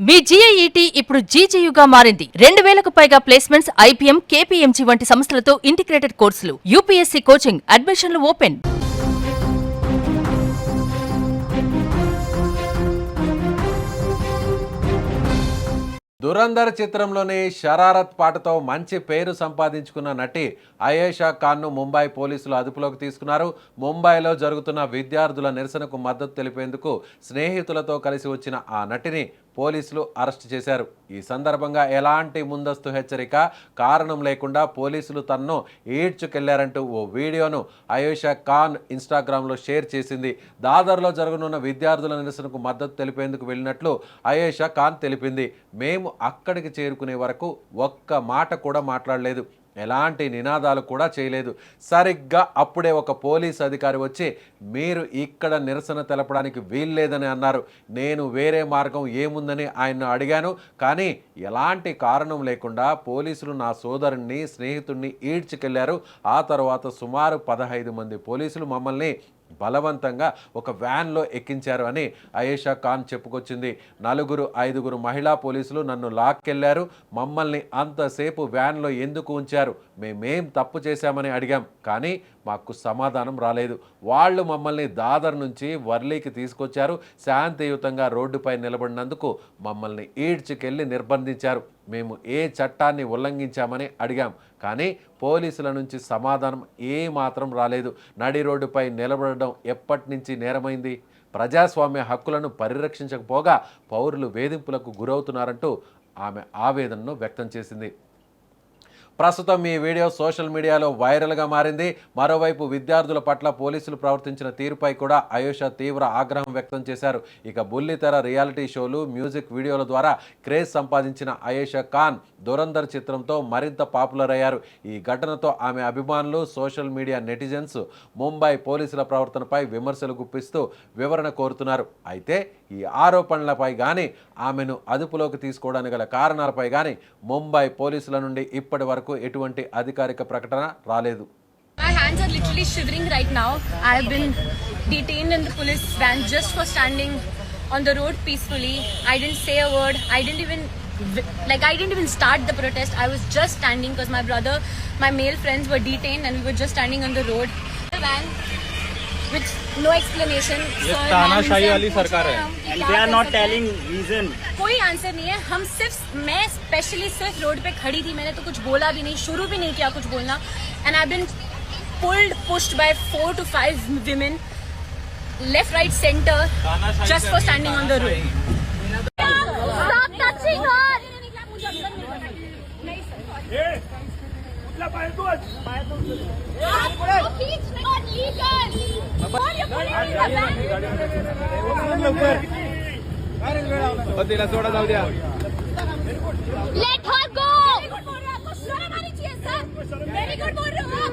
మీ జీఐఈటీ ఇప్పుడు జీజేయుగా మారింది. 2000కు పైగా ప్లేస్మెంట్స్, ఐపీఎం, కేపీఎంజీ వంటి సంస్థలతో ఇంటిగ్రేటెడ్ కోర్సులు. యూపీఎస్సీ కోచింగ్, అడ్మిషన్లు ఓపెన్. దురంధర్ చిత్రంలోని షరారత్ పాటతో మంచి పేరు సంపాదించుకున్న నటి అయేషా ఖాన్ను ముంబై పోలీసులు అదుపులోకి తీసుకున్నారు. ముంబైలో జరుగుతున్న విద్యార్థుల నిరసనకు మద్దతు తెలిపేందుకు స్నేహితులతో కలిసి వచ్చిన ఆ నటిని పోలీసులు అరెస్ట్ చేశారు. ఈ సందర్భంగా ఎలాంటి ముందస్తు హెచ్చరిక, కారణం లేకుండా పోలీసులు తనను ఈడ్చుకెళ్లారంటూ ఓ వీడియోను అయేషా ఖాన్ ఇన్స్టాగ్రామ్లో షేర్ చేసింది. దాదర్లో జరగనున్న విద్యార్థుల నిరసనకు మద్దతు తెలిపేందుకు వెళ్ళినట్లు అయేషా ఖాన్ తెలిపింది. మేము అక్కడికి చేరుకునే వరకు ఒక్క మాట కూడా మాట్లాడలేదు, ఎలాంటి నినాదాలు కూడా చేయలేదు. సరిగ్గా అప్పుడే ఒక పోలీస్ అధికారి వచ్చి మీరు ఇక్కడ నిరసన తెలపడానికి వీల్లేదని అన్నారు. నేను వేరే మార్గం ఏముందని ఆయన్ను అడిగాను. కానీ ఎలాంటి కారణం లేకుండా పోలీసులు నా సోదరుణ్ణి, స్నేహితుడిని ఈడ్చుకెళ్లారు. ఆ తర్వాత సుమారు 15 మంది పోలీసులు మమ్మల్ని బలవంతంగా ఒక వ్యాన్లో ఎక్కించారు అని అయేషా ఖాన్ చెప్పుకొచ్చింది. 4-5 మహిళా పోలీసులు నన్ను లాక్కెళ్లారు. మమ్మల్ని అంతసేపు వ్యాన్లో ఎందుకు ఉంచారు? మేమేం తప్పు చేశామని అడిగాం, కానీ మాకు సమాధానం రాలేదు. వాళ్ళు మమ్మల్ని దాదర్ నుంచి వర్లీకి తీసుకొచ్చారు. శాంతియుతంగా రోడ్డుపై నిలబడినందుకు మమ్మల్ని ఈడ్చుకెళ్ళి నిర్బంధించారు. మేము ఏ చట్టాన్ని ఉల్లంఘించామని అడిగాం, కానీ పోలీసుల నుంచి సమాధానం ఏమాత్రం రాలేదు. నడి రోడ్డుపై నిలబడడం ఎప్పటి నుంచి నేరమైంది? ప్రజాస్వామ్య హక్కులను పరిరక్షించకపోగా పౌరులు వేధింపులకు గురవుతున్నారంటూ ఆమె ఆవేదనను వ్యక్తం చేసింది. ప్రస్తుతం ఈ వీడియో సోషల్ మీడియాలో వైరల్గా మారింది. మరోవైపు విద్యార్థుల పట్ల పోలీసులు ప్రవర్తించిన తీరుపై కూడా అయేషా తీవ్ర ఆగ్రహం వ్యక్తం చేశారు. ఇక బుల్లితెర రియాలిటీ షోలు, మ్యూజిక్ వీడియోల ద్వారా క్రేజ్ సంపాదించిన అయేషా ఖాన్ దురంధర్ చిత్రంతో మరింత పాపులర్ అయ్యారు. ఈ ఘటనతో ఆమె అభిమానులు, సోషల్ మీడియా నెటిజన్స్ ముంబై పోలీసుల ప్రవర్తనపై విమర్శలు గుప్పిస్తూ వివరణ కోరుతున్నారు. అయితే ఈ ఆరోపణలపై కానీ, ఆమెను అదుపులోకి తీసుకోవడానికి గల కారణాలపై కానీ ముంబై పోలీసుల నుండి ఇప్పటి వరకు ఎటువంటి అధికారిక ప్రకటన రాలేదు. My hands are literally shivering right now. I have been detained in the police van just for standing on the road peacefully. I didn't say a word. I didn't even start the protest. I was just standing because my brother, my male friends were detained and we were just standing on the road. The van with no explanation. ये तानाशाही वाली सरकार है. And they are not telling reason. कोई answer नहीं है. हम सिर्फ, मैं स्पेशली सिर्फ रोड पे खड़ी थी. मैंने तो कुछ बोला भी नहीं, शुरू भी नहीं किया कुछ बोलना. And I've been pushed by 4 to 5 women, left, right, center, just for standing on the road. Stop touching her. तिला सोडा जाऊ द्या. Let her go. Very good बोल रहे हो.